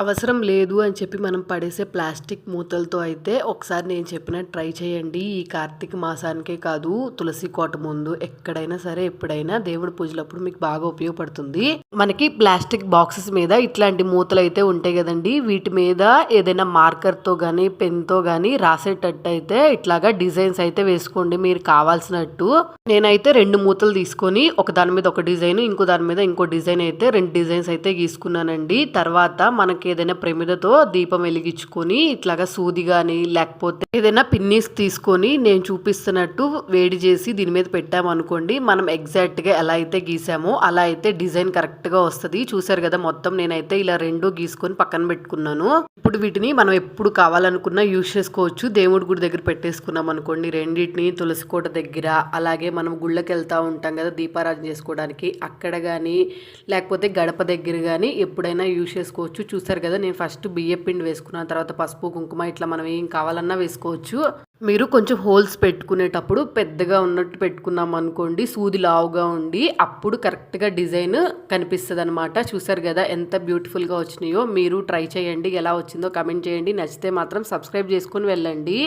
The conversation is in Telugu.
అవసరం లేదు అని చెప్పి మనం పడేసే ప్లాస్టిక్ మూతలతో అయితే ఒకసారి నేను చెప్పినట్టు ట్రై చేయండి. ఈ కార్తీక మాసానికే కాదు, తులసి కోట ముందు ఎక్కడైనా సరే ఎప్పుడైనా దేవుడి పూజలప్పుడు మీకు బాగా ఉపయోగపడుతుంది. మనకి ప్లాస్టిక్ బాక్సెస్ మీద ఇట్లాంటి మూతలు అయితే ఉంటాయి కదండి, వీటి మీద ఏదైనా మార్కర్తో కానీ పెన్తో కానీ రాసేటట్టు అయితే ఇట్లాగా డిజైన్స్ అయితే వేసుకోండి మీరు కావాల్సినట్టు. నేనైతే 2 మూతలు తీసుకొని ఒక దాని మీద ఒక డిజైన్, ఇంకో దాని మీద ఇంకో డిజైన్ అయితే 2 డిజైన్స్ అయితే గీసుకున్నానండి. తర్వాత మనకి ఏదైనా ప్రమిదతో దీపం వెలిగించుకొని ఇట్లాగా సూది కానీ లేకపోతే ఏదైనా పిన్నీస్ తీసుకొని నేను చూపిస్తున్నట్టు వేడి చేసి దీని మీద పెట్టామనుకోండి, మనం ఎగ్జాక్ట్ గా ఎలా అయితే గీసామో అలా అయితే డిజైన్ కరెక్ట్ గా వస్తుంది. చూసారు కదా, మొత్తం నేనైతే ఇలా 2 గీసుకొని పక్కన పెట్టుకున్నాను. ఇప్పుడు వీటిని మనం ఎప్పుడు కావాలనుకున్నా యూజ్ చేసుకోవచ్చు. దేవుడి గుడి దగ్గర పెట్టేసుకున్నాం అనుకోండి రెండింటిని, తులసి కోట దగ్గర, అలాగే మనం గుళ్ళకి వెళ్తా ఉంటాం కదా దీపారాధన చేసుకోవడానికి, అక్కడ కానీ లేకపోతే గడప దగ్గర కానీ ఎప్పుడైనా యూజ్ చేసుకోవచ్చు. చూసారు కదా, నేను ఫస్ట్ బియ్య పిండి వేసుకున్నాను, తర్వాత పసుపు కుంకుమ ఇట్లా మనం ఏం కావాలన్నా వేసుకోవచ్చు. మీరు కొంచెం హోల్స్ పెట్టుకునేటప్పుడు పెద్దగా ఉన్నట్టు పెట్టుకున్నాం అనుకోండి, సూది లావుగా ఉండి అప్పుడు కరెక్ట్గా డిజైన్ కనిపిస్తుంది అనమాట. చూసారు కదా ఎంత బ్యూటిఫుల్గా వచ్చినాయో. మీరు ట్రై చేయండి, ఎలా వచ్చిందో కమెంట్ చేయండి. నచ్చితే మాత్రం సబ్స్క్రైబ్ చేసుకుని వెళ్ళండి.